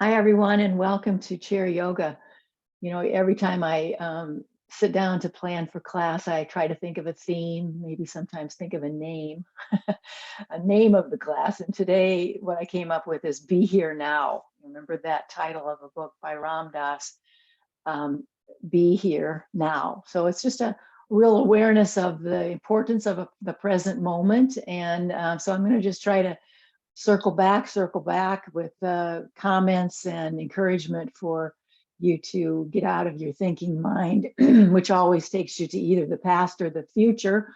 Hi, everyone, and welcome to Chair Yoga. You know, every time I sit down to plan for class, I try to think of a theme, maybe sometimes think of a name, a name of the class. And today, what I came up with is Be Here Now. Remember that title of a book by Ram Dass, Be Here Now. So it's just a real awareness of the importance of the present moment. And so I'm going to just try to circle back with comments and encouragement for you to get out of your thinking mind, which always takes you to either the past or the future,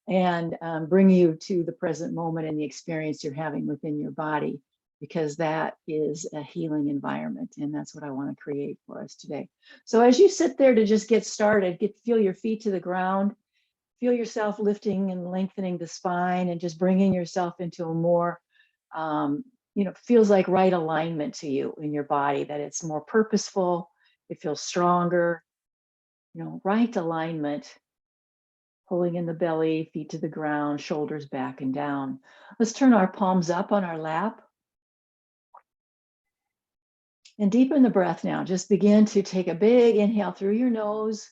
and bring you to the present moment and the experience you're having within your body, because that is a healing environment. And that's what I want to create for us today. So as you sit there to just get started, feel your feet to the ground, feel yourself lifting and lengthening the spine and just bringing yourself into a more feels like right alignment to you in your body, that it's more purposeful, it feels stronger, right alignment, pulling in the belly, feet to the ground, shoulders back and down. Let's turn our palms up on our lap and deepen the breath now. Just begin to take a big inhale through your nose.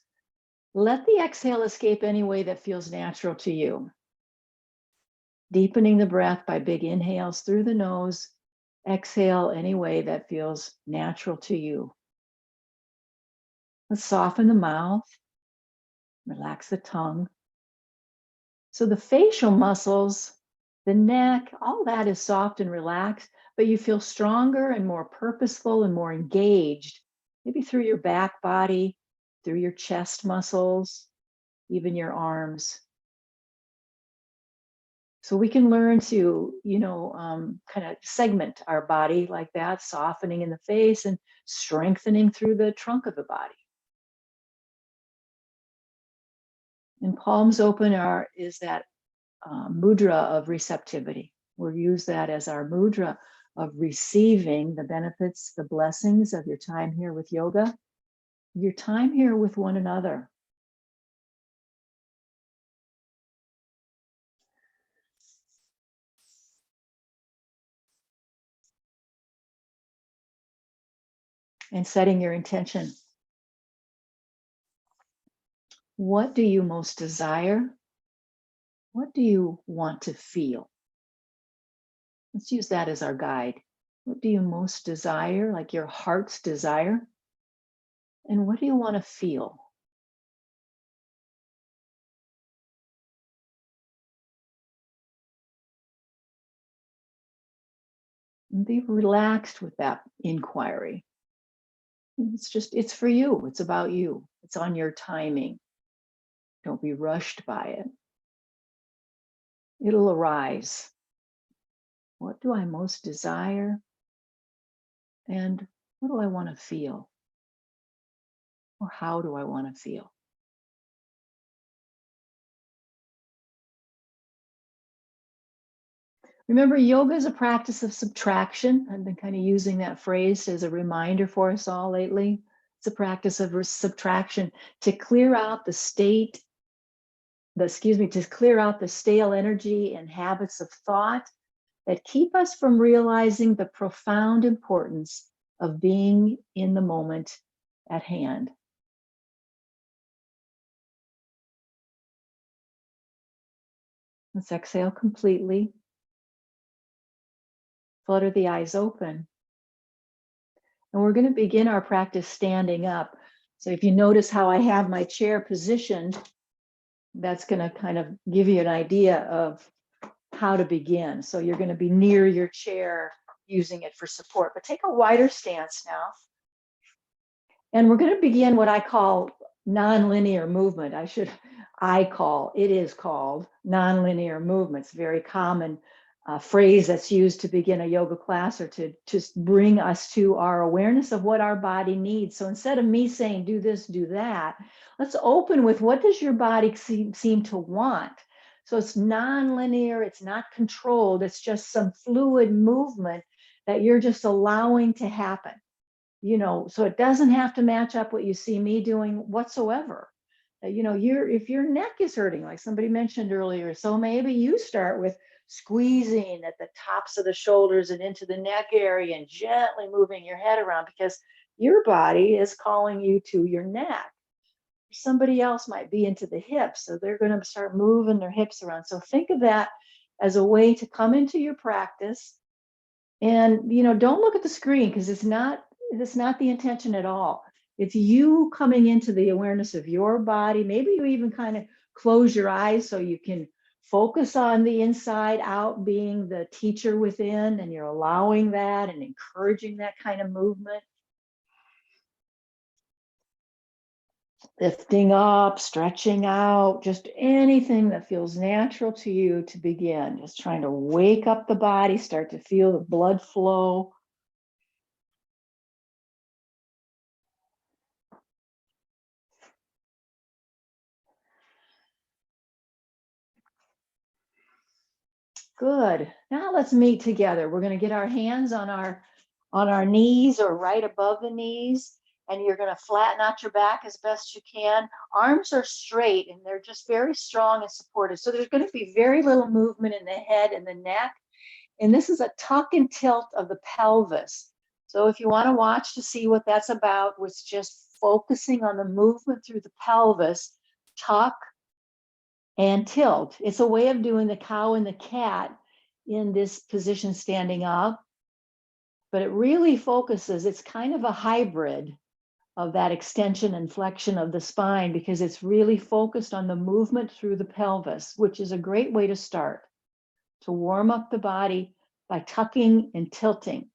Let the exhale escape any way that feels natural to you. Deepening the breath by big inhales through the nose. Exhale any way that feels natural to you. Let's soften the mouth, relax the tongue. So the facial muscles, the neck, all that is soft and relaxed, but you feel stronger and more purposeful and more engaged, maybe through your back body, through your chest muscles, even your arms. So we can learn to, kind of segment our body like that, softening in the face and strengthening through the trunk of the body. And palms open is that mudra of receptivity. We'll use that as our mudra of receiving the benefits, the blessings of your time here with yoga, your time here with one another. And setting your intention. What do you most desire? What do you want to feel? Let's use that as our guide. What do you most desire, like your heart's desire? And what do you want to feel? And be relaxed with that inquiry. It's for you. It's about you. It's on your timing. Don't be rushed by it. It'll arise. What do I most desire? And what do I want to feel? Or how do I want to feel? Remember, yoga is a practice of subtraction. I've been kind of using that phrase as a reminder for us all lately. It's a practice of subtraction to clear out the stale energy and habits of thought that keep us from realizing the profound importance of being in the moment at hand. Let's exhale completely. Flutter the eyes open. And we're going to begin our practice standing up. So if you notice how I have my chair positioned, that's going to kind of give you an idea of how to begin. So you're going to be near your chair using it for support, but take a wider stance now. And we're going to begin what I call nonlinear movement. It is called nonlinear movement. It's a very common phrase that's used to begin a yoga class or to just bring us to our awareness of what our body needs. So instead of me saying, do this, do that, let's open with what does your body seem to want? So it's nonlinear, it's not controlled, it's just some fluid movement that you're just allowing to happen. So it doesn't have to match up what you see me doing whatsoever. If your neck is hurting, like somebody mentioned earlier, so maybe you start with squeezing at the tops of the shoulders and into the neck area and gently moving your head around, because your body is calling you to your neck. Somebody else might be into the hips, so they're going to start moving their hips around. So think of that as a way to come into your practice. And don't look at the screen, because it's not the intention at all. It's you coming into the awareness of your body. Maybe you even kind of close your eyes so you can focus on the inside out, being the teacher within, and you're allowing that and encouraging that kind of movement. Lifting up, stretching out, just anything that feels natural to you to begin. Just trying to wake up the body, start to feel the blood flow. Good. Now let's meet together. We're going to get our hands on our knees or right above the knees, and you're going to flatten out your back as best you can. Arms are straight and they're just very strong and supported. So there's going to be very little movement in the head and the neck. And this is a tuck and tilt of the pelvis. So if you want to watch to see what that's about, it's just focusing on the movement through the pelvis, tuck and tilt. It's a way of doing the cow and the cat in this position standing up, but it really focuses, it's kind of a hybrid of that extension and flexion of the spine, because it's really focused on the movement through the pelvis, which is a great way to start, to warm up the body by tucking and tilting.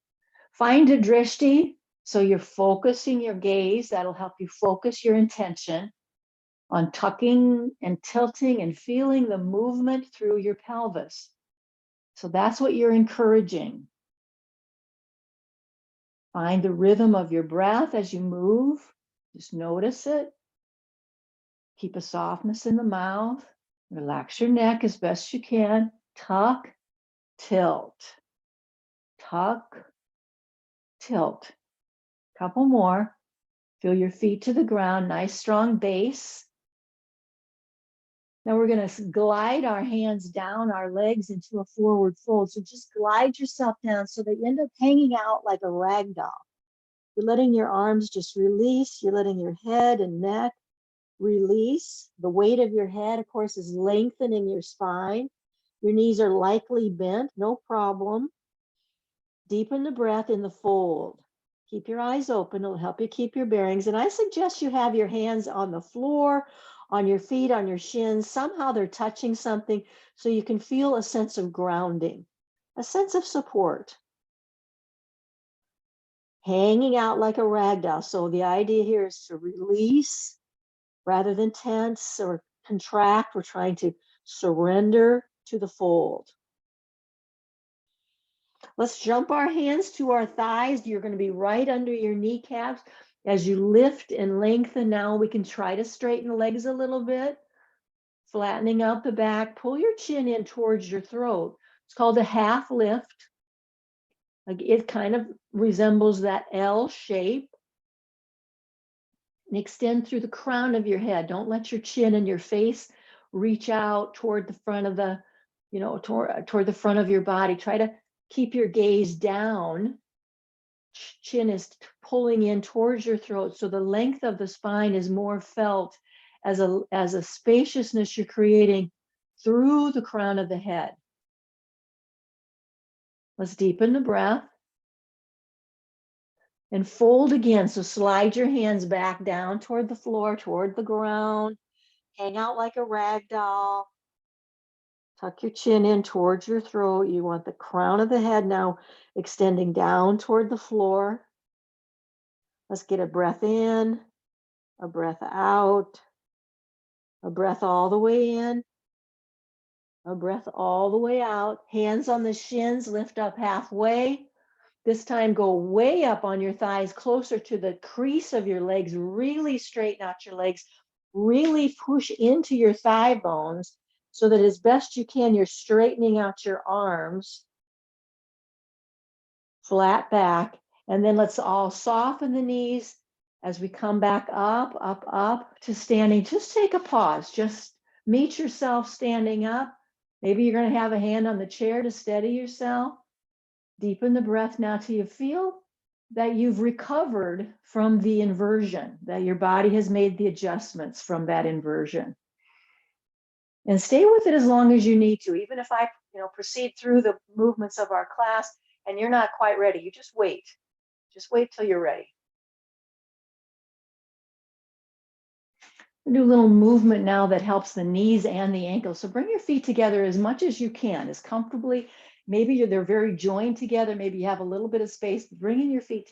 Find a drishti, so you're focusing your gaze. That'll help you focus your intention on tucking and tilting and feeling the movement through your pelvis. So that's what you're encouraging. Find the rhythm of your breath as you move. Just notice it. Keep a softness in the mouth. Relax your neck as best you can. Tuck, tilt. Tuck, tilt. Couple more. Feel your feet to the ground. Nice strong base. Now we're going to glide our hands down our legs into a forward fold. So just glide yourself down so they end up hanging out like a rag doll. You're letting your arms just release. You're letting your head and neck release. The weight of your head, of course, is lengthening your spine. Your knees are likely bent, no problem. Deepen the breath in the fold. Keep your eyes open. It'll help you keep your bearings. And I suggest you have your hands on the floor, on your feet, on your shins. Somehow they're touching something so you can feel a sense of grounding, a sense of support. Hanging out like a rag doll. So the idea here is to release rather than tense or contract. We're trying to surrender to the fold. Let's jump our hands to our thighs. You're going to be right under your kneecaps. As you lift and lengthen, now we can try to straighten the legs a little bit. Flattening out the back. Pull your chin in towards your throat. It's called a half lift. It kind of resembles that L shape. And extend through the crown of your head. Don't let your chin and your face reach out toward the front of the, toward the front of your body. Try to keep your gaze down. Chin is pulling in towards your throat. So the length of the spine is more felt as a spaciousness you're creating through the crown of the head. Let's deepen the breath. And fold again. So slide your hands back down toward the floor, toward the ground. Hang out like a rag doll. Tuck your chin in towards your throat. You want the crown of the head now extending down toward the floor. Let's get a breath in, a breath out, a breath all the way in, a breath all the way out. Hands on the shins, lift up halfway. This time go way up on your thighs, closer to the crease of your legs. Really straighten out your legs. Really push into your thigh bones so that as best you can, you're straightening out your arms. Flat back. And then let's all soften the knees as we come back up, up, up to standing. Just take a pause. Just meet yourself standing up. Maybe you're going to have a hand on the chair to steady yourself. Deepen the breath now till you feel that you've recovered from the inversion, that your body has made the adjustments from that inversion. And stay with it as long as you need to. Even if I, proceed through the movements of our class and you're not quite ready, you just wait. Just wait till you're ready. We'll do a little movement now that helps the knees and the ankles. So bring your feet together as much as you can, as comfortably. Maybe they're very joined together. Maybe you have a little bit of space. Bringing your feet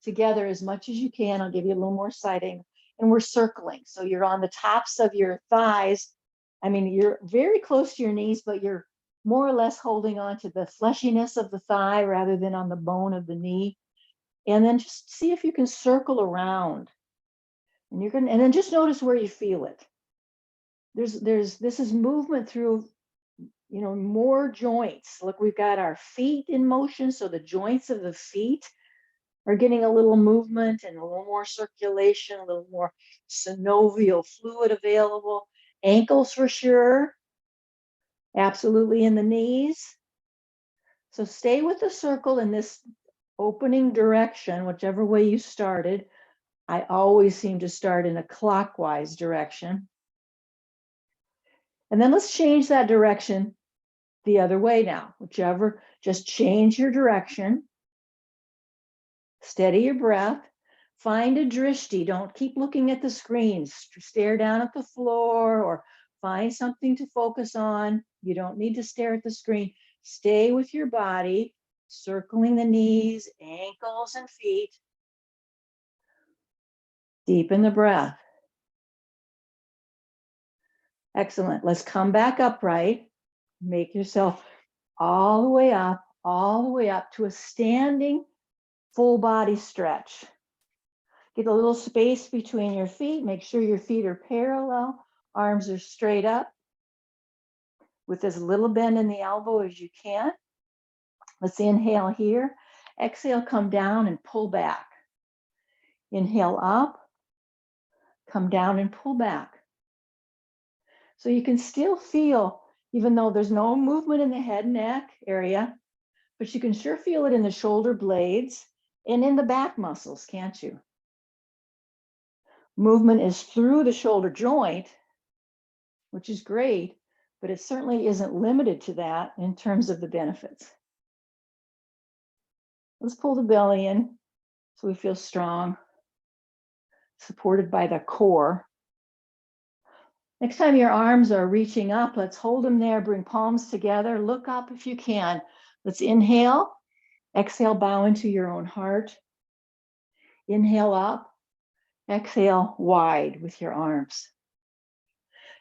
together as much as you can. I'll give you a little more sighting. And we're circling. So you're on the tops of your thighs. I mean, you're very close to your knees, but you're more or less holding on to the fleshiness of the thigh rather than on the bone of the knee. And then just see if you can circle around. And then just notice where you feel it. This is movement through, more joints. Look, we've got our feet in motion. So the joints of the feet are getting a little movement and a little more circulation, a little more synovial fluid available. Ankles for sure. Absolutely in the knees. So stay with the circle in this opening direction, whichever way you started. I always seem to start in a clockwise direction. And then let's change that direction the other way now, just change your direction. Steady your breath. Find a drishti. Don't keep looking at the screen. Stare down at the floor or find something to focus on. You don't need to stare at the screen. Stay with your body, circling the knees, ankles, and feet. Deepen the breath. Excellent. Let's come back upright. Make yourself all the way up to a standing full body stretch. Get a little space between your feet. Make sure your feet are parallel. Arms are straight up with as little bend in the elbow as you can. Let's inhale here. Exhale, come down and pull back. Inhale up, come down and pull back. So you can still feel, even though there's no movement in the head and neck area, but you can sure feel it in the shoulder blades and in the back muscles, can't you? Movement is through the shoulder joint, which is great, but it certainly isn't limited to that in terms of the benefits. Let's pull the belly in so we feel strong, supported by the core. Next time your arms are reaching up, let's hold them there, bring palms together, look up if you can. Let's inhale, exhale, bow into your own heart. Inhale up, exhale wide with your arms.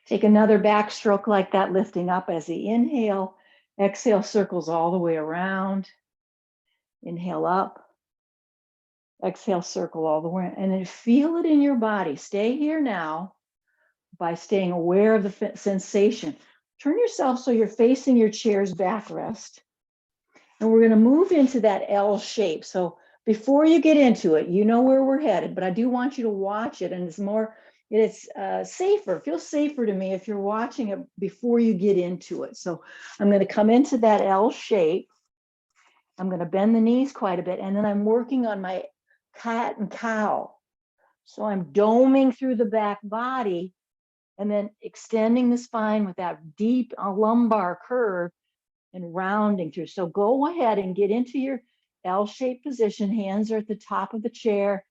Take another backstroke like that, lifting up as the inhale, exhale circles all the way around. Inhale up, exhale circle all the way, and then feel it in your body. Stay here now by staying aware of the sensation. Turn yourself so you're facing your chair's backrest. And we're going to move into that L shape. So before you get into it, you know where we're headed, but I do want you to watch it. And it's safer, feels safer to me if you're watching it before you get into it. So I'm going to come into that L shape. I'm going to bend the knees quite a bit. And then I'm working on my cat and cow. So I'm doming through the back body and then extending the spine with that deep lumbar curve and rounding through. So go ahead and get into your L-shaped position. Hands are at the top of the chair.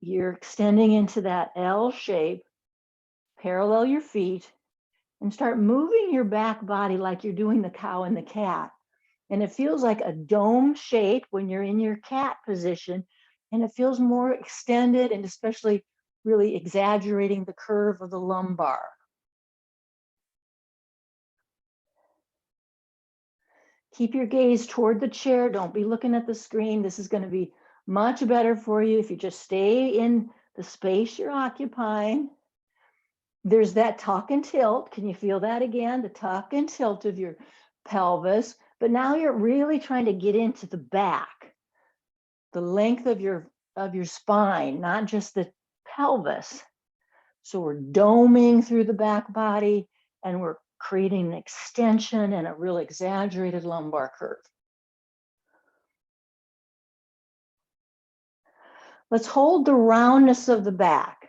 You're extending into that L shape. Parallel your feet and start moving your back body like you're doing the cow and the cat. And it feels like a dome shape when you're in your cat position, and it feels more extended and especially really exaggerating the curve of the lumbar. Keep your gaze toward the chair. Don't be looking at the screen. This is going to be much better for you if you just stay in the space you're occupying. There's that tuck and tilt. Can you feel that again? The tuck and tilt of your pelvis. But now you're really trying to get into the back, the length of your spine, not just the pelvis. So we're doming through the back body and we're creating an extension and a real exaggerated lumbar curve. Let's hold the roundness of the back,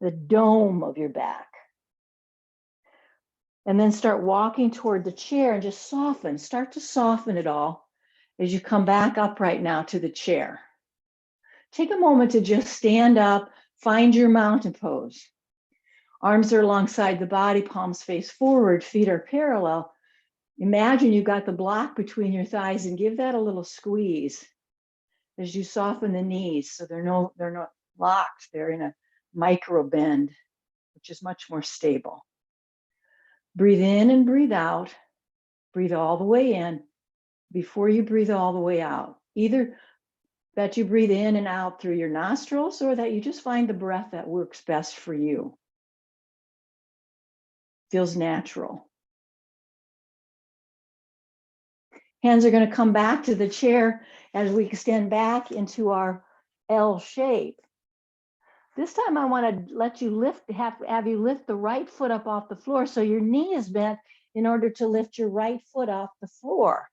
the dome of your back. And then start walking toward the chair and just soften, start to soften it all as you come back upright now to the chair. Take a moment to just stand up, find your mountain pose. Arms are alongside the body, palms face forward, feet are parallel. Imagine you've got the block between your thighs and give that a little squeeze as you soften the knees so they're not locked, they're in a micro bend, which is much more stable. Breathe in and breathe out. Breathe all the way in before you breathe all the way out. Either that you breathe in and out through your nostrils or that you just find the breath that works best for you. Feels natural. Hands are going to come back to the chair as we extend back into our L shape. This time I want to let you have you lift the right foot up off the floor so your knee is bent in order to lift your right foot off the floor.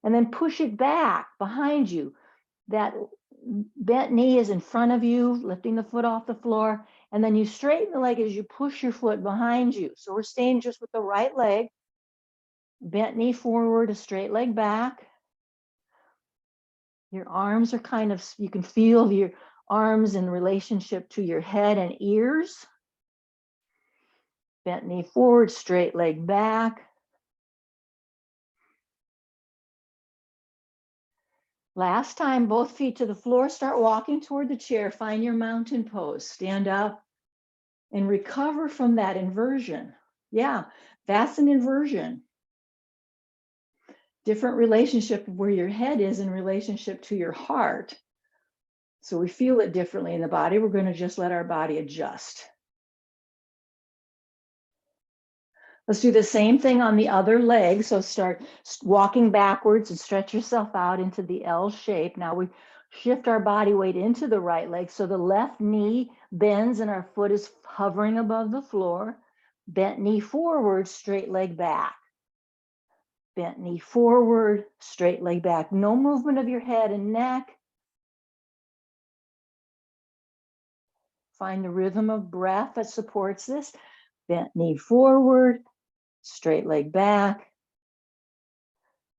And then push it back behind you. That bent knee is in front of you, lifting the foot off the floor. And then you straighten the leg as you push your foot behind you. So we're staying just with the right leg. Bent knee forward, a straight leg back. Your arms are kind of, you can feel your arms in relationship to your head and ears. Bent knee forward, straight leg back. Last time, both feet to the floor, start walking toward the chair, find your mountain pose, stand up and recover from that inversion. Yeah, that's an inversion. Different relationship of where your head is in relationship to your heart. So we feel it differently in the body. We're going to just let our body adjust. Let's do the same thing on the other leg. So start walking backwards and stretch yourself out into the L shape. Now we shift our body weight into the right leg. So the left knee bends and our foot is hovering above the floor. Bent knee forward, straight leg back. Bent knee forward, straight leg back. No movement of your head and neck. Find the rhythm of breath that supports this. Bent knee forward, straight leg back.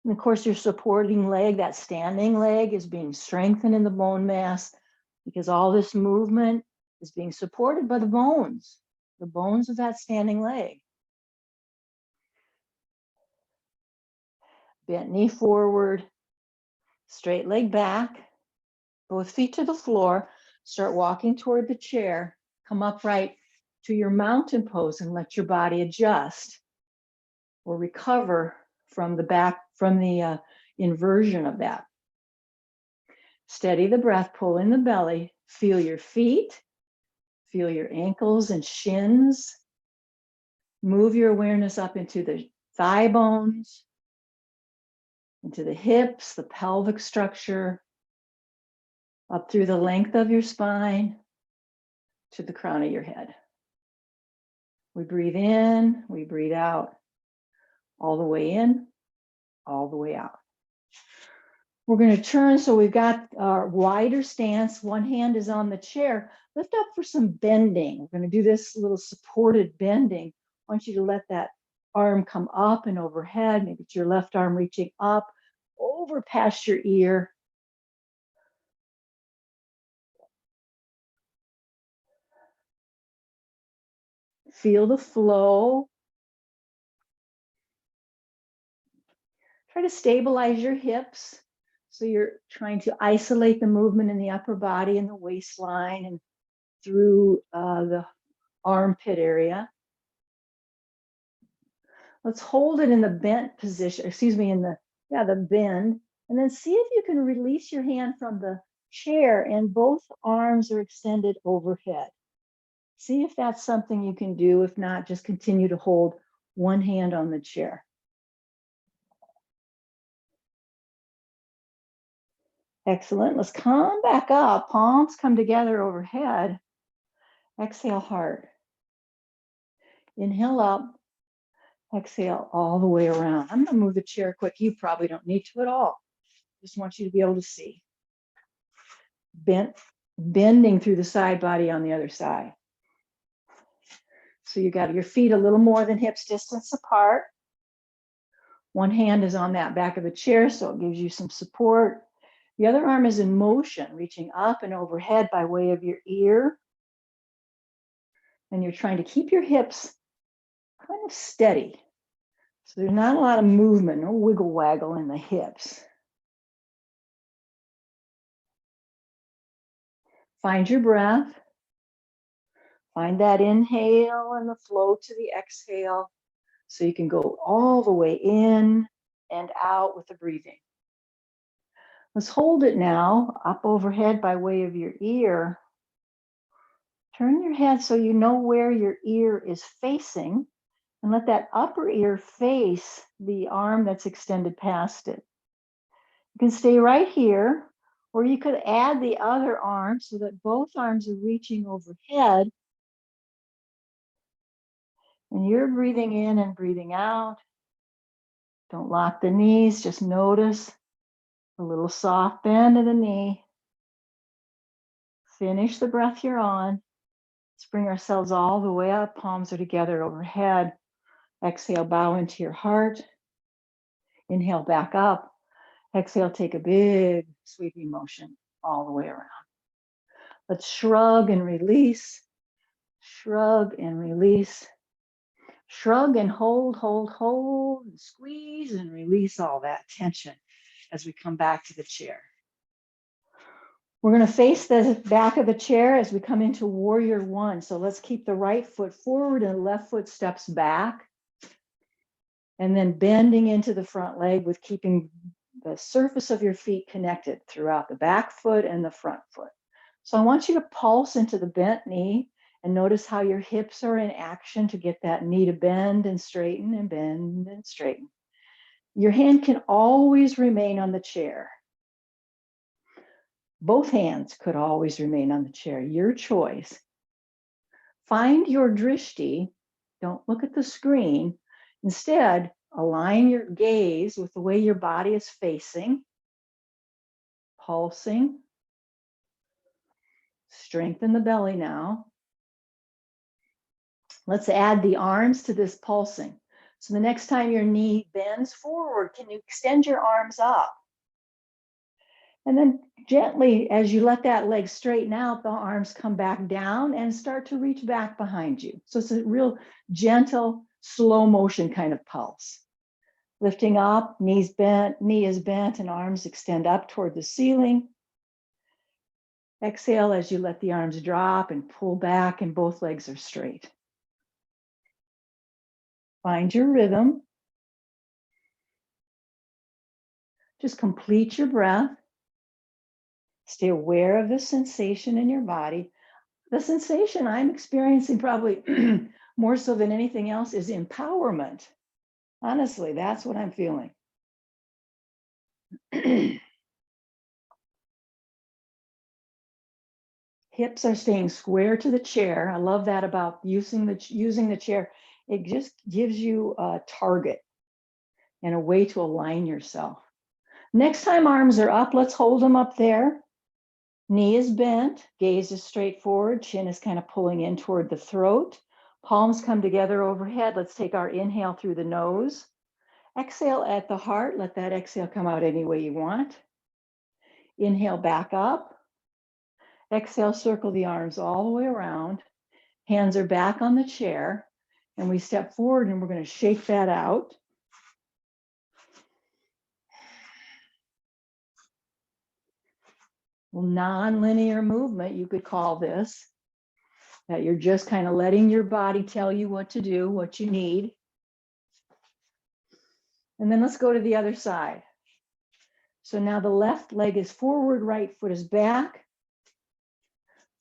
And of course, your supporting leg, that standing leg, is being strengthened in the bone mass because all this movement is being supported by the bones of that standing leg. Bent knee forward, straight leg back, both feet to the floor. Start walking toward the chair. Come upright to your mountain pose and let your body adjust or recover from the inversion of that. Steady the breath, pull in the belly, feel your feet, feel your ankles and shins. Move your awareness up into the thigh bones, into the hips, the pelvic structure, up through the length of your spine to the crown of your head. We breathe in, we breathe out, all the way in, all the way out. We're going to turn, so we've got our wider stance. One hand is on the chair. Lift up for some bending. We're going to do this little supported bending. I want you to let that arm come up and overhead. Maybe it's your left arm reaching up, over past your ear. Feel the flow. Try to stabilize your hips. So you're trying to isolate the movement in the upper body and the waistline and through the armpit area. Let's hold it in the bent position, in the bend, and then see if you can release your hand from the chair and both arms are extended overhead. See if that's something you can do. If not, just continue to hold one hand on the chair. Excellent. Let's come back up. Palms come together overhead. Exhale, heart. Inhale up. Exhale all the way around. I'm going to move the chair quick. You probably don't need to at all. Just want you to be able to see. Bending through the side body on the other side. So you got your feet a little more than hips distance apart. One hand is on that back of the chair, so it gives you some support. The other arm is in motion, reaching up and overhead by way of your ear. And you're trying to keep your hips kind of steady. So there's not a lot of movement, no wiggle waggle in the hips. Find your breath. Find that inhale and the flow to the exhale. So you can go all the way in and out with the breathing. Let's hold it now, up overhead by way of your ear. Turn your head so you know where your ear is facing, and let that upper ear face the arm that's extended past it. You can stay right here, or you could add the other arm so that both arms are reaching overhead. And you're breathing in and breathing out. Don't lock the knees, just notice a little soft bend in the knee. Finish the breath you're on. Let's bring ourselves all the way up. Palms are together overhead. Exhale, bow into your heart. Inhale, back up. Exhale, take a big sweeping motion all the way around. Let's shrug and release. Shrug and release. Shrug and hold, hold, hold, and squeeze and release all that tension as we come back to the chair. We're going to face the back of the chair as we come into warrior one. So let's keep the right foot forward and left foot steps back. And then bending into the front leg with keeping the surface of your feet connected throughout the back foot and the front foot. So I want you to pulse into the bent knee and notice how your hips are in action to get that knee to bend and straighten and bend and straighten. Your hand can always remain on the chair. Both hands could always remain on the chair, your choice. Find your drishti, don't look at the screen. Instead, align your gaze with the way your body is facing, pulsing. Strengthen the belly now. Let's add the arms to this pulsing. So the next time your knee bends forward, can you extend your arms up? And then gently, as you let that leg straighten out, the arms come back down and start to reach back behind you. So it's a real gentle, slow motion kind of pulse. Lifting up, knees bent, knee is bent, and arms extend up toward the ceiling. Exhale as you let the arms drop and pull back, and both legs are straight. Find your rhythm. Just complete your breath. Stay aware of the sensation in your body. The sensation I'm experiencing probably more so than anything else is empowerment. Honestly, that's what I'm feeling. Hips are staying square to the chair. I love that about using the chair. It just gives you a target and a way to align yourself. Next time arms are up, let's hold them up there. Knee is bent, gaze is straight forward, chin is kind of pulling in toward the throat. Palms come together overhead. Let's take our inhale through the nose. Exhale at the heart. Let that exhale come out any way you want. Inhale back up. Exhale, circle the arms all the way around. Hands are back on the chair. And we step forward and we're going to shake that out. Well, non-linear movement, you could call this. That you're just kind of letting your body tell you what to do, what you need. And then let's go to the other side. So now the left leg is forward, right foot is back.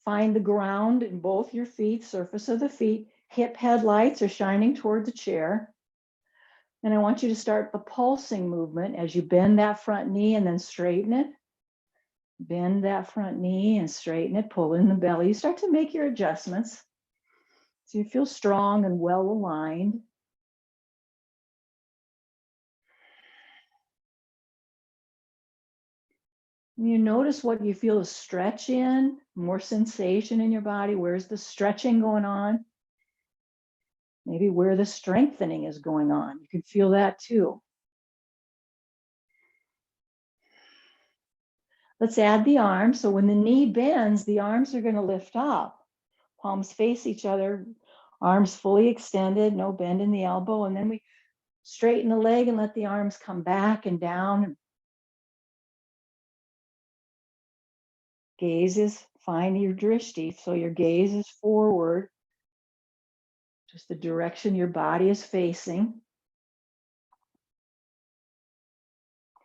Find the ground in both your feet, surface of the feet. Hip headlights are shining toward the chair. And I want you to start the pulsing movement as you bend that front knee and then straighten it. Bend that front knee and straighten it, pull in the belly. You start to make your adjustments so you feel strong and well aligned. You notice what you feel a stretch in, more sensation in your body. Where's the stretching going on? Maybe where the strengthening is going on. You can feel that too. Let's add the arms. So when the knee bends, the arms are going to lift up. Palms face each other, arms fully extended, no bend in the elbow. And then we straighten the leg and let the arms come back and down. Gaze is, find your drishti. So your gaze is forward, just the direction your body is facing.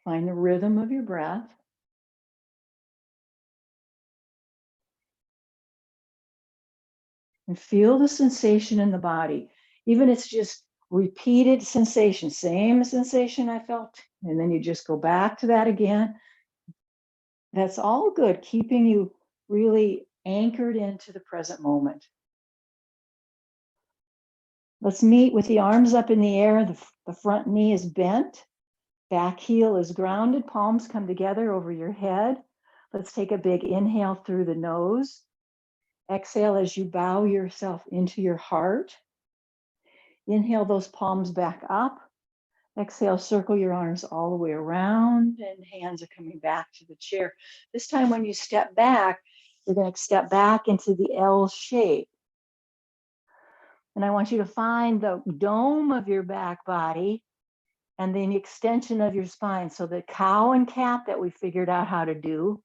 Find the rhythm of your breath. And feel the sensation in the body. Even it's just repeated sensation, same sensation I felt. And then you just go back to that again. That's all good, keeping you really anchored into the present moment. Let's meet with the arms up in the air. The front knee is bent. Back heel is grounded. Palms come together over your head. Let's take a big inhale through the nose. Exhale as you bow yourself into your heart. Inhale those palms back up. Exhale, circle your arms all the way around and hands are coming back to the chair. This time when you step back, you're going to step back into the L shape. And I want you to find the dome of your back body and then the extension of your spine. So the cow and cat that we figured out how to do,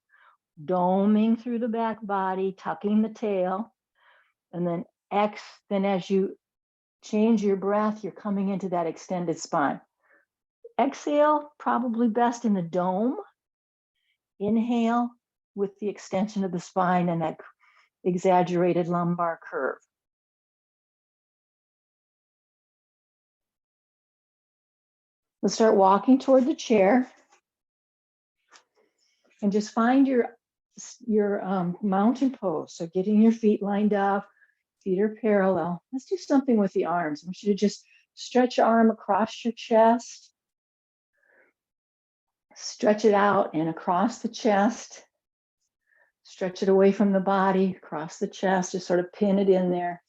doming through the back body, tucking the tail, and then then as you change your breath, you're coming into that extended spine. Exhale, probably best in the dome. Inhale with the extension of the spine and that exaggerated lumbar curve. Let's start walking toward the chair and just find your mountain pose. So getting your feet lined up, feet are parallel. Let's do something with the arms. I want you to just stretch your arm across your chest, stretch it out and across the chest, stretch it away from the body, across the chest, just sort of pin it in there.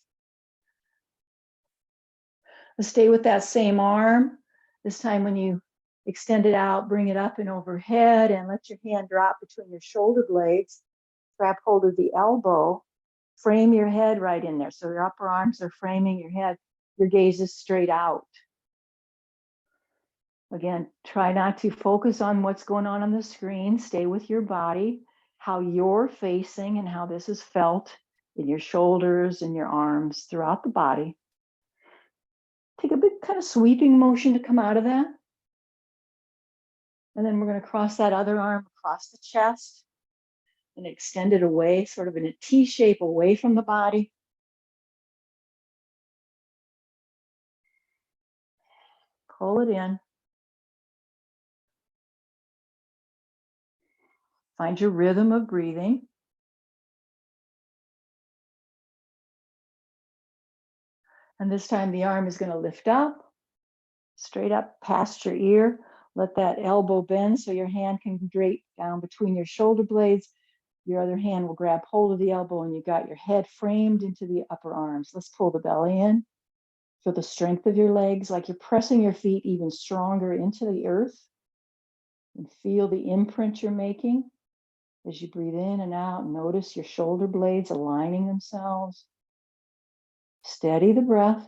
Let's stay with that same arm. This time when you extend it out, bring it up and overhead and let your hand drop between your shoulder blades. Grab hold of the elbow. Frame your head right in there. So your upper arms are framing your head. Your gaze is straight out. Again, try not to focus on what's going on the screen. Stay with your body, how you're facing and how this is felt in your shoulders and your arms throughout the body. Take a big kind of sweeping motion to come out of that. And then we're going to cross that other arm across the chest and extend it away, sort of in a T shape away from the body. Pull it in. Find your rhythm of breathing. And this time the arm is going to lift up, straight up past your ear. Let that elbow bend so your hand can drape down between your shoulder blades. Your other hand will grab hold of the elbow and you got your head framed into the upper arms. Let's pull the belly in. Feel the strength of your legs, like you're pressing your feet even stronger into the earth. And feel the imprint you're making as you breathe in and out. Notice your shoulder blades aligning themselves. Steady the breath.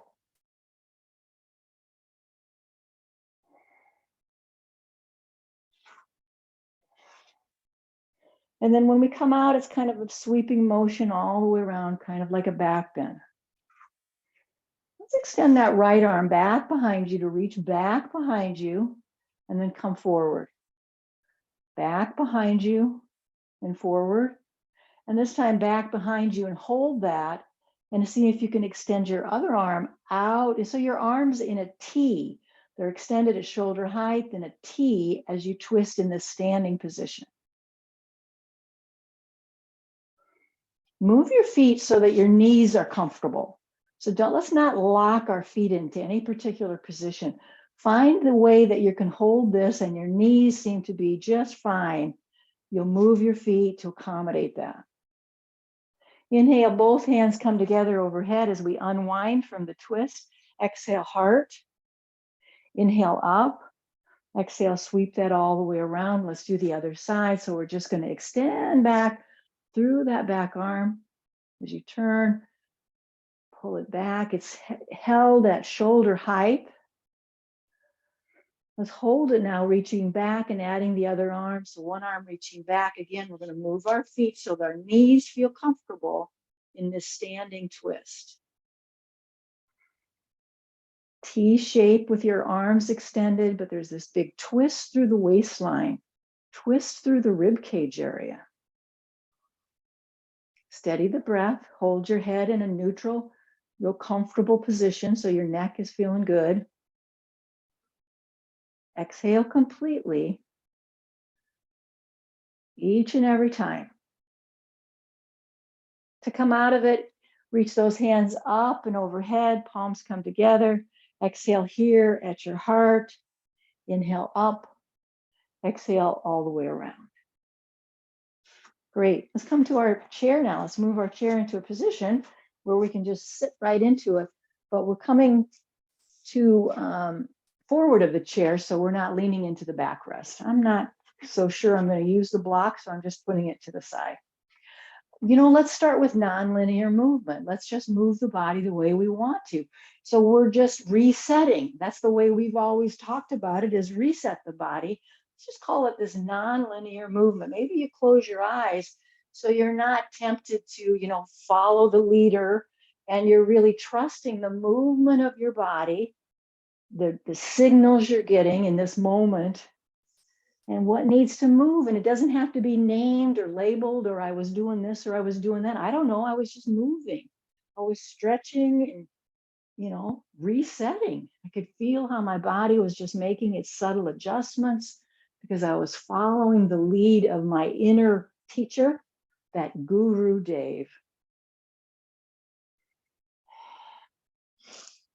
And then when we come out, it's kind of a sweeping motion all the way around, kind of like a back bend. Let's extend that right arm back behind you to reach back behind you and then come forward. Back behind you and forward. And this time back behind you and hold that and see if you can extend your other arm out. So your arm's in a T. They're extended at shoulder height and a T as you twist in this standing position. Move your feet so that your knees are comfortable. So let's not lock our feet into any particular position. Find the way that you can hold this and your knees seem to be just fine. You'll move your feet to accommodate that. Inhale, both hands come together overhead as we unwind from the twist. Exhale, heart. Inhale up. Exhale, sweep that all the way around. Let's do the other side. So we're just going to extend back through that back arm as you turn. Pull it back. It's held at shoulder height. Let's hold it now, reaching back and adding the other arm. So one arm reaching back. Again, we're going to move our feet so that our knees feel comfortable in this standing twist. T shape with your arms extended, but there's this big twist through the waistline, twist through the rib cage area. Steady the breath. Hold your head in a neutral, real comfortable position so your neck is feeling good. Exhale completely, each and every time. To come out of it, reach those hands up and overhead, palms come together. Exhale here at your heart. Inhale up. Exhale all the way around. Great. Let's come to our chair now. Let's move our chair into a position where we can just sit right into it, but we're coming to forward of the chair, so we're not leaning into the backrest. I'm not so sure I'm going to use the block, so I'm just putting it to the side. Let's start with nonlinear movement. Let's just move the body the way we want to. So we're just resetting. That's the way we've always talked about it, is reset the body. Let's just call it this nonlinear movement. Maybe you close your eyes so you're not tempted to, follow the leader, and you're really trusting the movement of your body, the signals you're getting in this moment, and what needs to move. And it doesn't have to be named or labeled, or I was doing this or I was doing that. I don't know. I was just moving. I was stretching and, resetting. I could feel how my body was just making its subtle adjustments because I was following the lead of my inner teacher, that Guru Dave.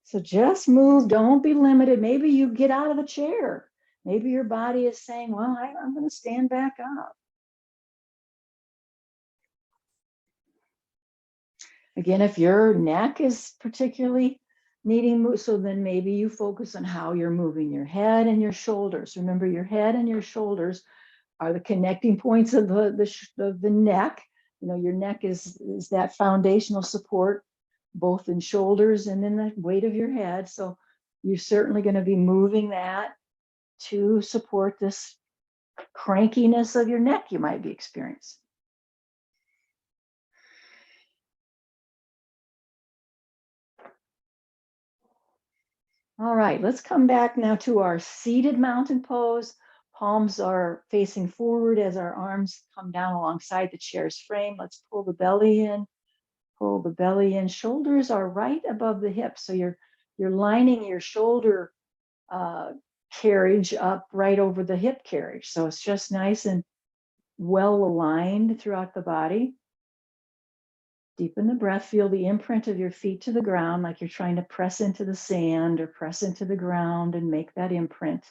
So just move. Don't be limited. Maybe you get out of the chair. Maybe your body is saying, well, I'm going to stand back up. Again, if your neck is particularly needing move, so then maybe you focus on how you're moving your head and your shoulders. Remember, your head and your shoulders are the connecting points of the neck. Your neck is that foundational support, both in shoulders and in the weight of your head. So you're certainly going to be moving that to support this crankiness of your neck you might be experiencing. All right, let's come back now to our seated mountain pose. Palms are facing forward as our arms come down alongside the chair's frame. Let's pull the belly in, pull the belly in. Shoulders are right above the hips. So you're lining your shoulder carriage up right over the hip carriage. So it's just nice and well aligned throughout the body. Deepen the breath. Feel the imprint of your feet to the ground, like you're trying to press into the sand or press into the ground and make that imprint.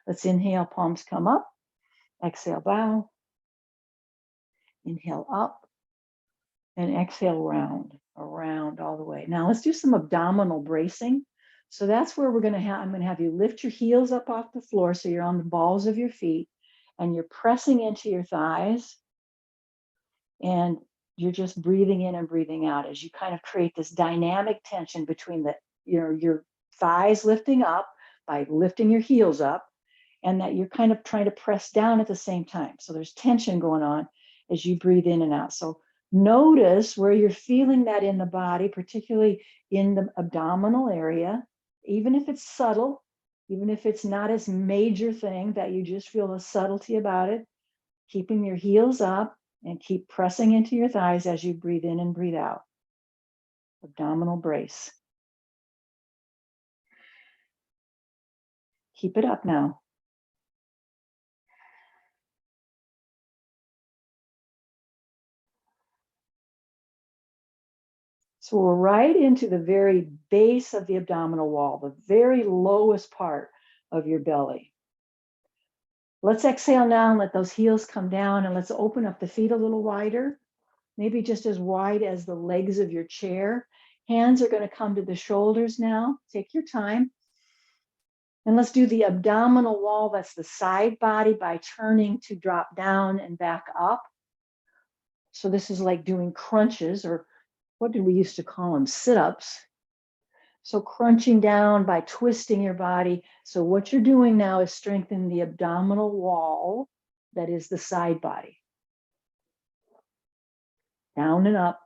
Let's inhale, palms come up. Exhale, bow. Inhale up. And exhale, around all the way. Now let's do some abdominal bracing. So that's where I'm going to have you lift your heels up off the floor so you're on the balls of your feet and you're pressing into your thighs. And you're just breathing in and breathing out as you kind of create this dynamic tension between your thighs lifting up by lifting your heels up, and that you're kind of trying to press down at the same time. So there's tension going on as you breathe in and out. So notice where you're feeling that in the body, particularly in the abdominal area, even if it's subtle, even if it's not as major thing, that you just feel the subtlety about it, keeping your heels up. And keep pressing into your thighs as you breathe in and breathe out. Abdominal brace. Keep it up now. So we're right into the very base of the abdominal wall, the very lowest part of your belly. Let's exhale now and let those heels come down, and let's open up the feet a little wider, maybe just as wide as the legs of your chair. Hands are going to come to the shoulders now. Take your time. And let's do the abdominal wall, that's the side body, by turning to drop down and back up. So this is like doing crunches, or what did we used to call them? Sit-ups. So crunching down by twisting your body. So what you're doing now is strengthening the abdominal wall, that is the side body. Down and up,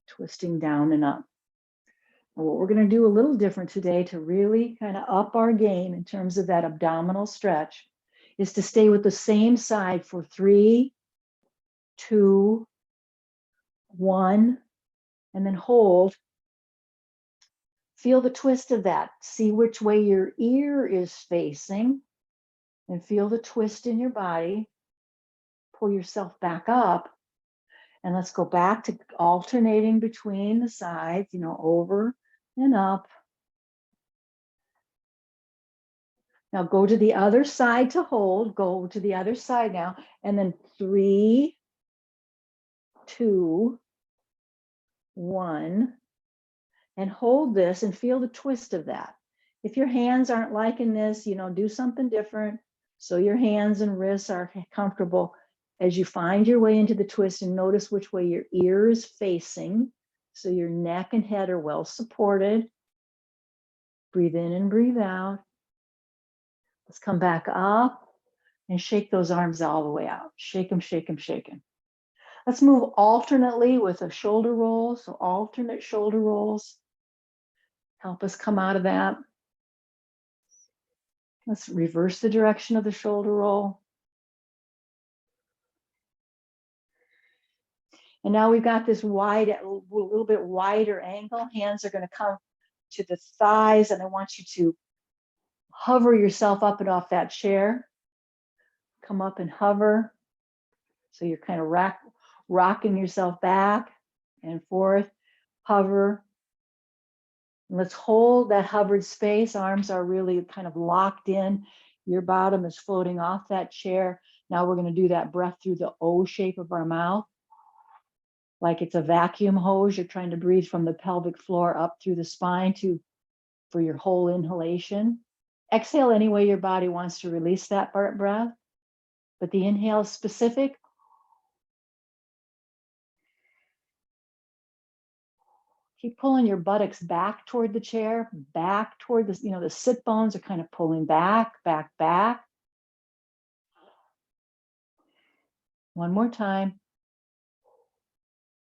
twisting down and up. And what we're going to do a little different today to really kind of up our game in terms of that abdominal stretch is to stay with the same side for 3, 2, 1, and then hold. Feel the twist of that. See which way your ear is facing and feel the twist in your body. Pull yourself back up, and let's go back to alternating between the sides, over and up. Now go to the other side to hold. Go to the other side now, and then 3, 2, 1, and hold this and feel the twist of that. If your hands aren't liking this, do something different so your hands and wrists are comfortable as you find your way into the twist, and notice which way your ear is facing so your neck and head are well supported. Breathe in and breathe out. Let's come back up and shake those arms all the way out. Shake them, shake them, shake them. Let's move alternately with a shoulder roll. So alternate shoulder rolls help us come out of that. Let's reverse the direction of the shoulder roll. And now we've got this wide, a little bit wider angle. Hands are going to come to the thighs, and I want you to hover yourself up and off that chair. Come up and hover. So you're kind of rocking yourself back and forth. Hover. And let's hold that hovered space. Arms are really kind of locked in. Your bottom is floating off that chair. Now we're going to do that breath through the O shape of our mouth. Like it's a vacuum hose. You're trying to breathe from the pelvic floor up through the spine for your whole inhalation. Exhale any way your body wants to release that breath, but the inhale is specific. Keep pulling your buttocks back toward the chair, back toward the sit bones are kind of pulling back, back, back. One more time.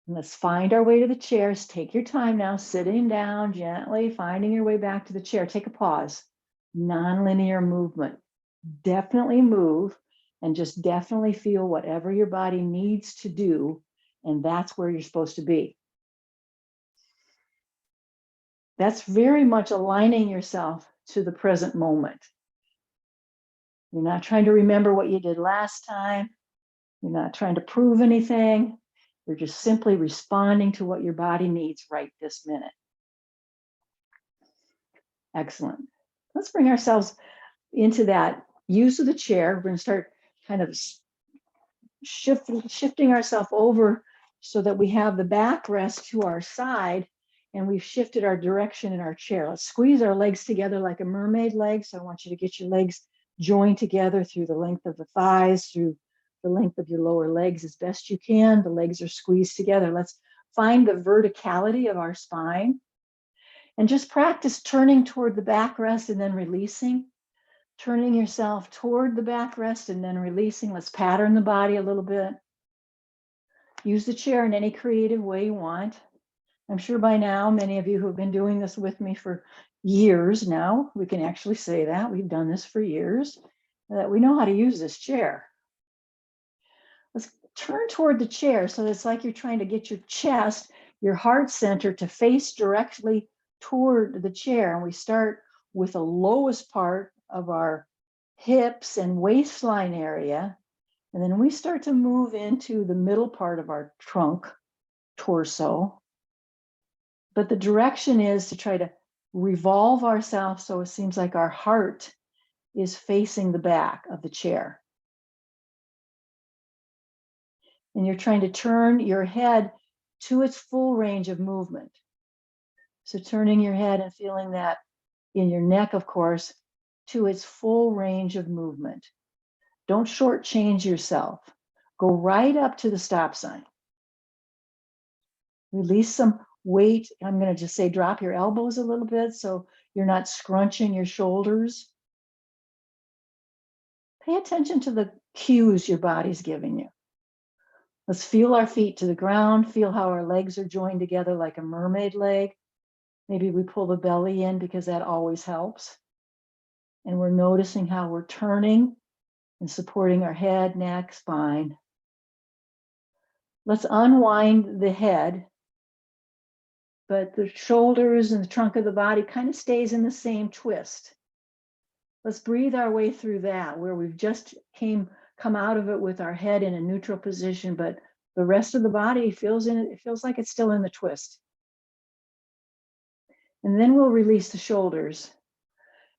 And let's find our way to the chairs. Take your time now, sitting down gently, finding your way back to the chair. Take a pause. Non-linear movement. Definitely move, and just definitely feel whatever your body needs to do, and that's where you're supposed to be. That's very much aligning yourself to the present moment. You're not trying to remember what you did last time. You're not trying to prove anything. You're just simply responding to what your body needs right this minute. Excellent. Let's bring ourselves into that use of the chair. We're going to start kind of shifting ourselves over so that we have the backrest to our side, and we've shifted our direction in our chair. Let's squeeze our legs together like a mermaid leg. So I want you to get your legs joined together through the length of the thighs, through the length of your lower legs as best you can. The legs are squeezed together. Let's find the verticality of our spine and just practice turning toward the backrest and then releasing. Turning yourself toward the backrest and then releasing. Let's pattern the body a little bit. Use the chair in any creative way you want. I'm sure by now, many of you who have been doing this with me for years now, we can actually say that we've done this for years, that we know how to use this chair. Let's turn toward the chair so it's like you're trying to get your chest, your heart center to face directly toward the chair. And we start with the lowest part of our hips and waistline area. And then we start to move into the middle part of our trunk, torso. But the direction is to try to revolve ourselves so it seems like our heart is facing the back of the chair. And you're trying to turn your head to its full range of movement. So turning your head and feeling that in your neck, of course, to its full range of movement. Don't shortchange yourself. Go right up to the stop sign. Release some weight. I'm going to just say drop your elbows a little bit so you're not scrunching your shoulders. Pay attention to the cues your body's giving you. Let's feel our feet to the ground. Feel how our legs are joined together like a mermaid leg. Maybe we pull the belly in because that always helps. And we're noticing how we're turning and supporting our head, neck, spine. Let's unwind the head, but the shoulders and the trunk of the body kind of stays in the same twist. Let's breathe our way through that, where we've just come out of it with our head in a neutral position, but the rest of the body feels like it's still in the twist. And then we'll release the shoulders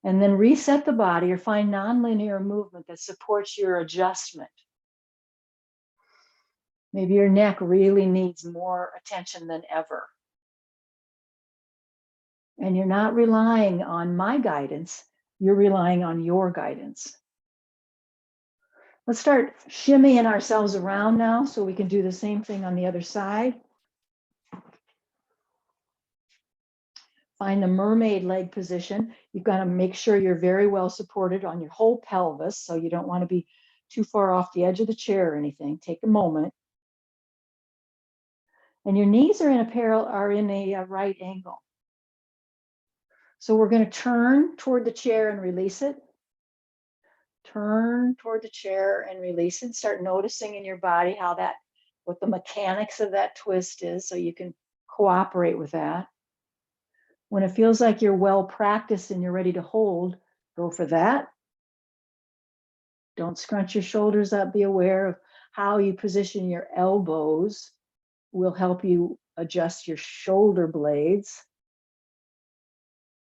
and then reset the body or find nonlinear movement that supports your adjustment. Maybe your neck really needs more attention than ever. And you're not relying on my guidance, you're relying on your guidance. Let's start shimmying ourselves around now so we can do the same thing on the other side. Find the mermaid leg position. You've got to make sure you're very well supported on your whole pelvis, so you don't want to be too far off the edge of the chair or anything. Take a moment. And your knees are in a right angle. So we're going to turn toward the chair and release it. Turn toward the chair and release it. Start noticing in your body what the mechanics of that twist is, so you can cooperate with that. When it feels like you're well practiced and you're ready to hold, go for that. Don't scrunch your shoulders up. Be aware of how you position your elbows will help you adjust your shoulder blades.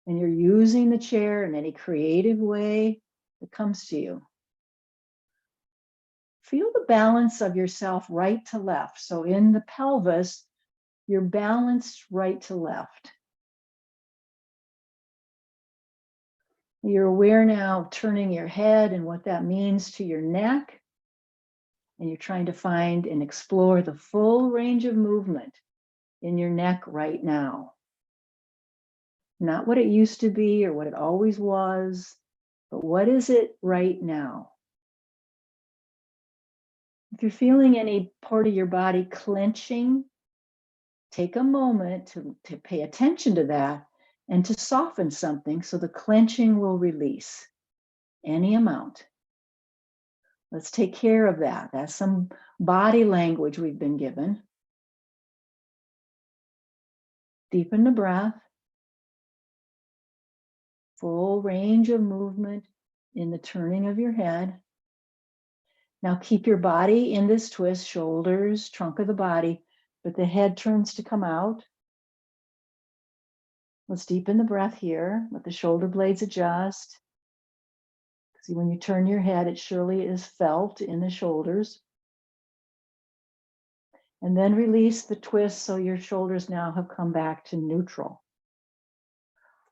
And you're using the chair in any creative way that comes to you. Feel the balance of yourself right to left. So in the pelvis, you're balanced right to left. You're aware now of turning your head and what that means to your neck. And you're trying to find and explore the full range of movement in your neck right now. Not what it used to be or what it always was, but what is it right now? If you're feeling any part of your body clenching, take a moment to pay attention to that and to soften something so the clenching will release any amount. Let's take care of that. That's some body language we've been given. Deepen the breath. Full range of movement in the turning of your head. Now keep your body in this twist, shoulders, trunk of the body, but the head turns to come out. Let's deepen the breath here. Let the shoulder blades adjust. See, when you turn your head, it surely is felt in the shoulders. And then release the twist so your shoulders now have come back to neutral.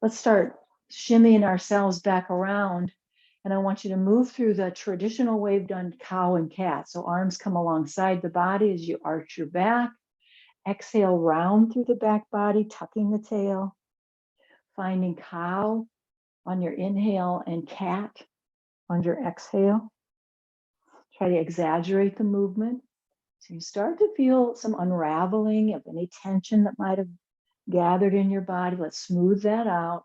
Let's start shimmying ourselves back around. And I want you to move through the traditional way we've done cow and cat. So arms come alongside the body as you arch your back. Exhale, round through the back body, tucking the tail. Finding cow on your inhale and cat on your exhale. Try to exaggerate the movement. So you start to feel some unraveling of any tension that might have gathered in your body. Let's smooth that out.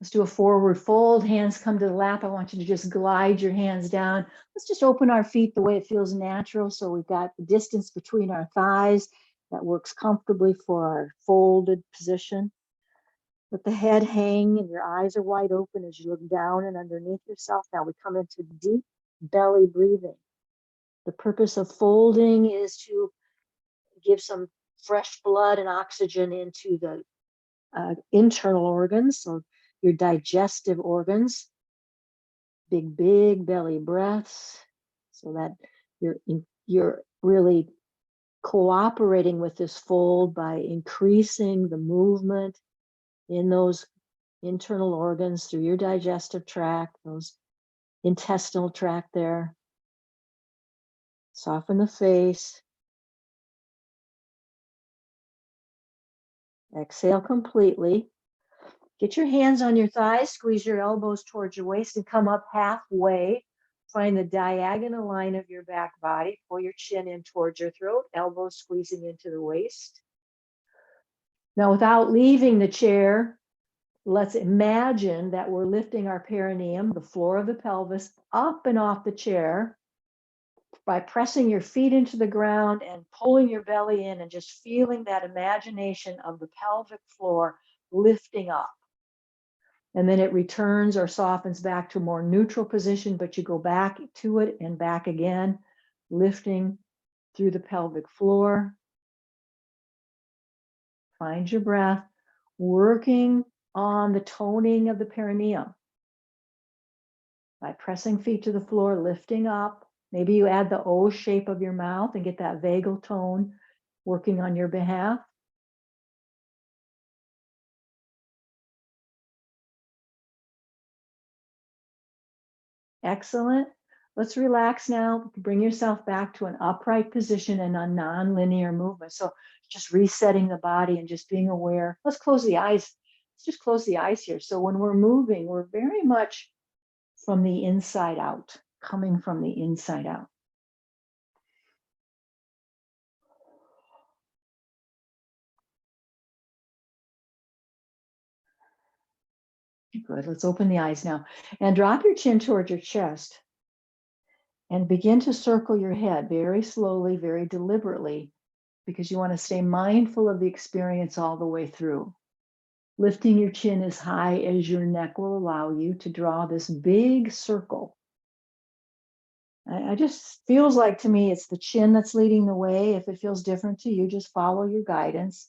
Let's do a forward fold. Hands come to the lap. I want you to just glide your hands down. Let's just open our feet the way it feels natural. So we've got the distance between our thighs that works comfortably for our folded position. Let the head hang and your eyes are wide open as you look down and underneath yourself. Now we come into deep belly breathing. The purpose of folding is to give some fresh blood and oxygen into the internal organs, so your digestive organs. Big belly breaths, so that you're really cooperating with this fold by increasing the movement in those internal organs through your digestive tract, those intestinal tract there. Soften the face. Exhale completely. Get your hands on your thighs, squeeze your elbows towards your waist and come up halfway. Find the diagonal line of your back body. Pull your chin in towards your throat, elbows squeezing into the waist. Now, without leaving the chair, let's imagine that we're lifting our perineum, the floor of the pelvis, up and off the chair by pressing your feet into the ground and pulling your belly in and just feeling that imagination of the pelvic floor lifting up. And then it returns or softens back to a more neutral position, but you go back to it and back again, lifting through the pelvic floor. Find your breath, working on the toning of the perineum by pressing feet to the floor, lifting up. Maybe you add the O shape of your mouth and get that vagal tone working on your behalf. Excellent. Let's relax now. Bring yourself back to an upright position and a non-linear movement. So just resetting the body and just being aware. Let's close the eyes. Let's just close the eyes here. So when we're moving, we're very much from the inside out, coming from the inside out. Good. Let's open the eyes now and drop your chin towards your chest and begin to circle your head very slowly, very deliberately, because you want to stay mindful of the experience all the way through. Lifting your chin as high as your neck will allow you to draw this big circle. I just feels like to me it's the chin that's leading the way. If it feels different to you, just follow your guidance,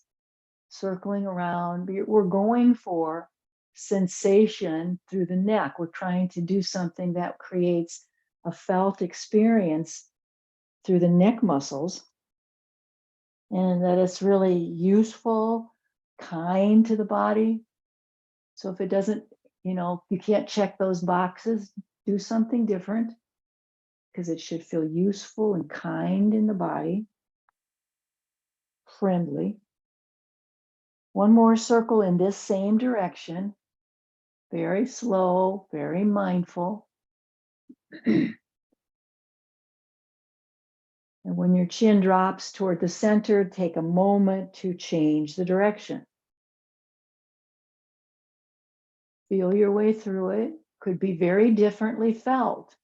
circling around. We're going for sensation through the neck. We're trying to do something that creates a felt experience through the neck muscles, and that it's really useful, kind to the body. So if it doesn't, you can't check those boxes, do something different, because it should feel useful and kind in the body, friendly. One more circle in this same direction, very slow, very mindful. And when your chin drops toward the center, take a moment to change the direction. Feel your way through it. Could be very differently felt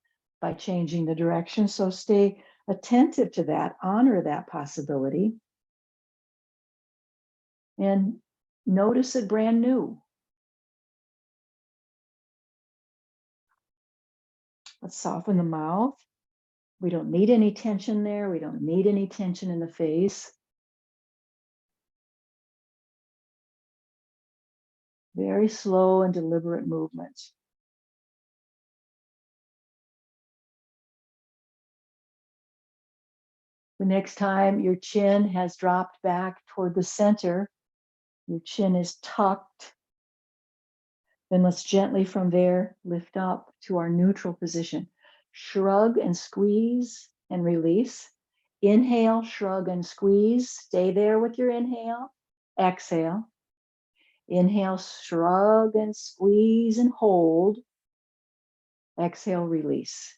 by changing the direction. So stay attentive to that, honor that possibility, and notice it brand new. Let's soften the mouth. We don't need any tension there. We don't need any tension in the face. Very slow and deliberate movements. The next time your chin has dropped back toward the center, your chin is tucked, then let's gently from there lift up to our neutral position. Shrug and squeeze and release. Inhale, shrug and squeeze. Stay there with your inhale. Exhale. Inhale, shrug and squeeze and hold. Exhale, release.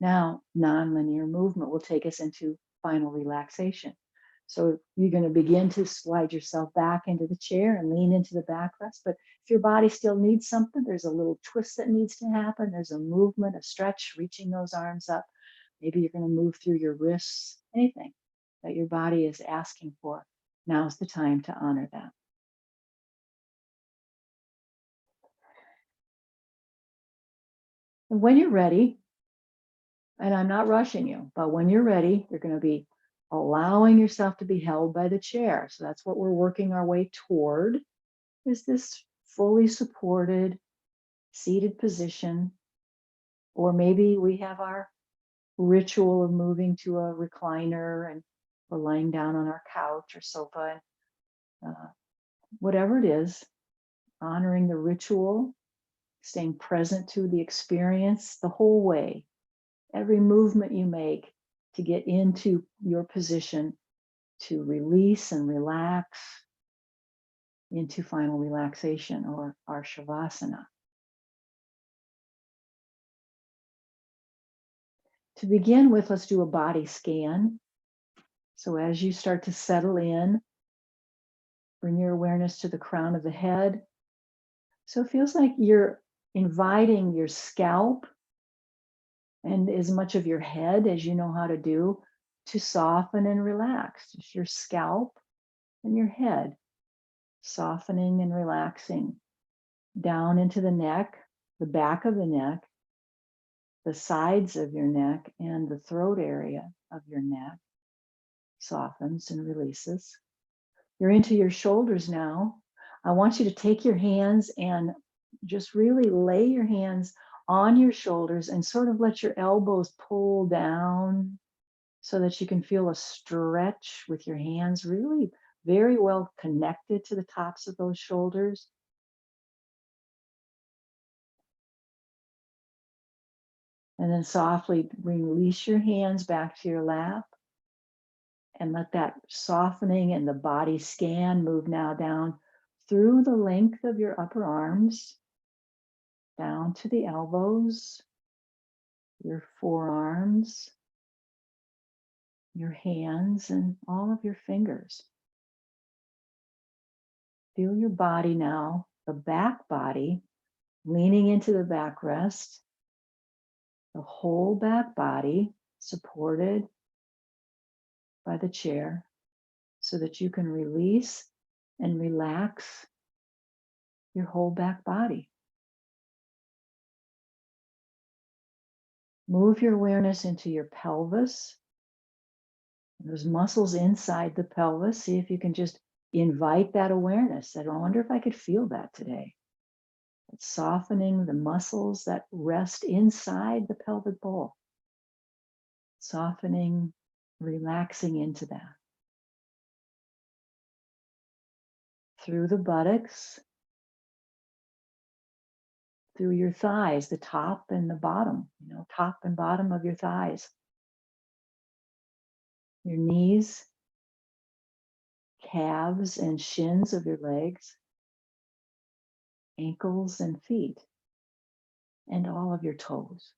Now, nonlinear movement will take us into final relaxation. So you're going to begin to slide yourself back into the chair and lean into the backrest. But if your body still needs something, there's a little twist that needs to happen. There's a movement, a stretch, reaching those arms up. Maybe you're going to move through your wrists, anything that your body is asking for. Now's the time to honor that. And when you're ready, and I'm not rushing you, but when you're ready, you're going to be allowing yourself to be held by the chair. So that's what we're working our way toward. is this fully supported, seated position, or maybe we have our ritual of moving to a recliner and we're lying down on our couch or sofa. Whatever it is, honoring the ritual, staying present to the experience the whole way, every movement you make to get into your position to release and relax into final relaxation or our Shavasana. To begin with, let's do a body scan. So as you start to settle in, bring your awareness to the crown of the head. So it feels like you're inviting your scalp and as much of your head as you know how to do to soften and relax. Just your scalp and your head softening and relaxing down into the neck, the back of the neck, the sides of your neck, and the throat area of your neck softens and releases. You're into your shoulders now. I want you to take your hands and just really lay your hands on your shoulders and sort of let your elbows pull down so that you can feel a stretch with your hands really very well connected to the tops of those shoulders. And then softly release your hands back to your lap and let that softening and the body scan move now down through the length of your upper arms, down to the elbows, your forearms, your hands, and all of your fingers. Feel your body now, the back body, leaning into the backrest, the whole back body supported by the chair so that you can release and relax your whole back body. Move your awareness into your pelvis. Those muscles inside the pelvis. See if you can just invite that awareness. I wonder if I could feel that today. It's softening the muscles that rest inside the pelvic bowl. Softening, relaxing into that. Through the buttocks, through your thighs, the top and the bottom, top and bottom of your thighs. Your knees, calves and shins of your legs, ankles and feet, and all of your toes.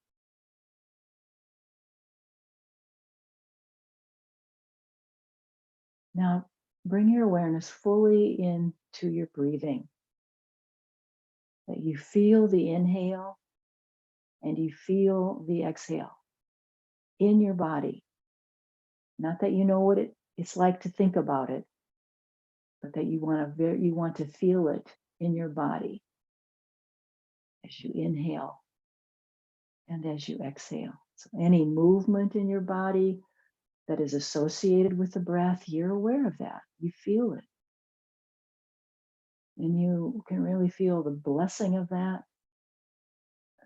Now, bring your awareness fully into your breathing. That you feel the inhale and you feel the exhale in your body. Not that you know what it's like to think about it, but that you want to feel it in your body as you inhale and as you exhale. So any movement in your body that is associated with the breath, you're aware of that. You feel it. And you can really feel the blessing of that,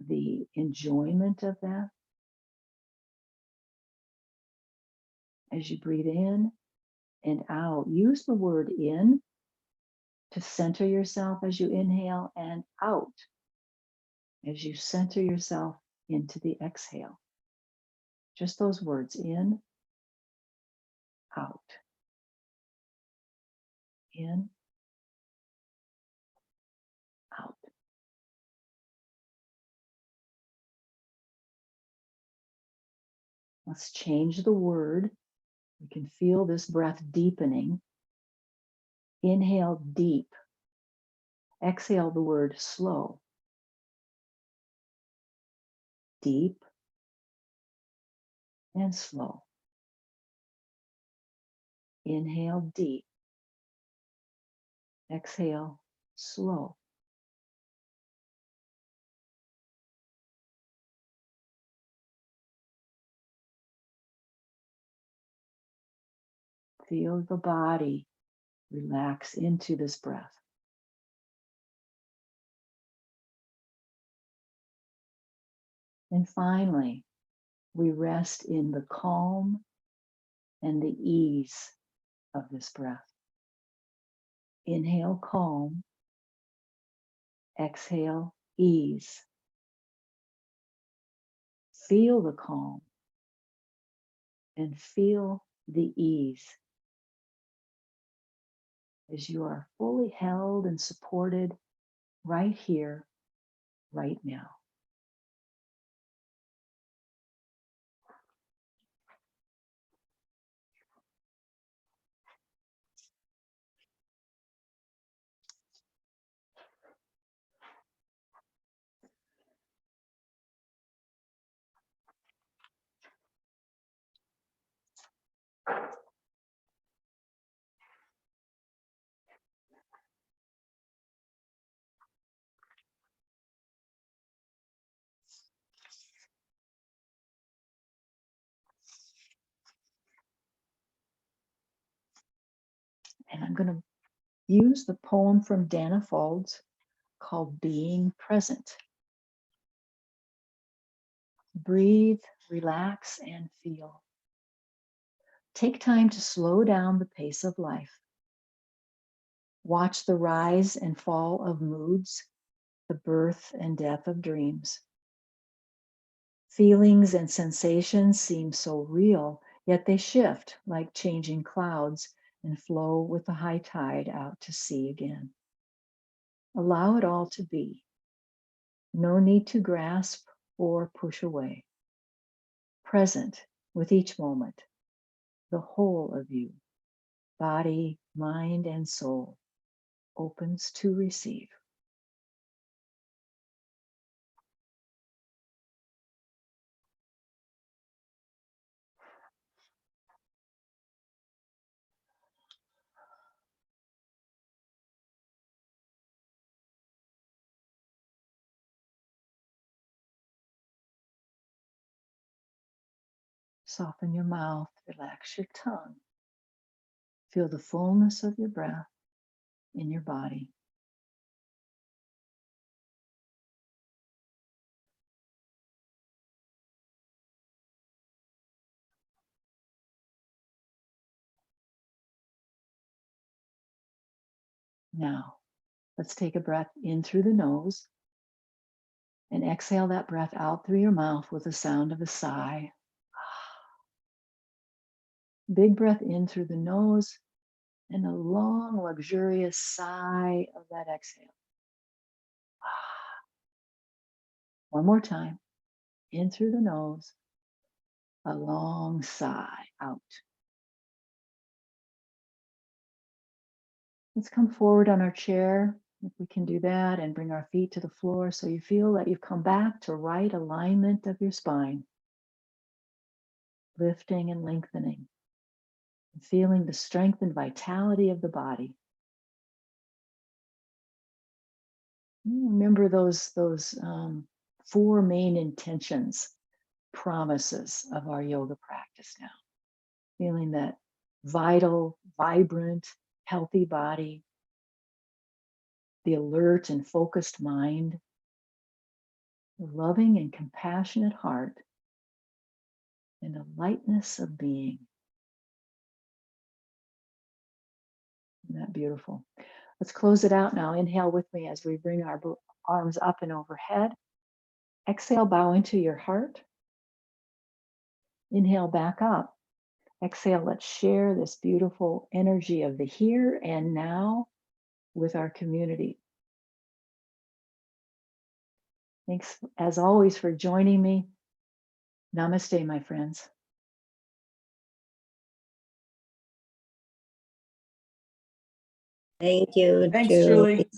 the enjoyment of that. As you breathe in and out, use the word in to center yourself as you inhale and out as you center yourself into the exhale. Just those words, in, out, in, out. Let's change the word. You can feel this breath deepening. Inhale deep. Exhale the word slow. Deep and slow. Inhale deep. Exhale slow. Feel the body relax into this breath. And finally, we rest in the calm and the ease of this breath. Inhale, calm. Exhale, ease. Feel the calm and feel the ease as you are fully held and supported right here, right now. And I'm going to use the poem from Dana Folds called Being Present. Breathe, relax, and feel. Take time to slow down the pace of life. Watch the rise and fall of moods, the birth and death of dreams. Feelings and sensations seem so real, yet they shift like changing clouds and flow with the high tide out to sea again. Allow it all to be. No need to grasp or push away. Present with each moment, the whole of you, body, mind, and soul, opens to receive. Soften your mouth, relax your tongue. Feel the fullness of your breath in your body. Now, let's take a breath in through the nose and exhale that breath out through your mouth with the sound of a sigh. Big breath in through the nose and a long, luxurious sigh of that exhale. One more time. In through the nose, a long sigh out. Let's come forward on our chair, if we can do that, and bring our feet to the floor so you feel that you've come back to right alignment of your spine. Lifting and lengthening, and feeling the strength and vitality of the body. Remember those four main intentions, promises of our yoga practice now. Feeling that vital, vibrant, healthy body, the alert and focused mind, the loving and compassionate heart, and the lightness of being. Isn't that beautiful? Let's close it out now. Inhale with me as we bring our arms up and overhead. Exhale, bow into your heart. Inhale back up. Exhale, let's share this beautiful energy of the here and now with our community. Thanks, as always, for joining me. Namaste, my friends. Thank you, Thanks, Julie. Julie.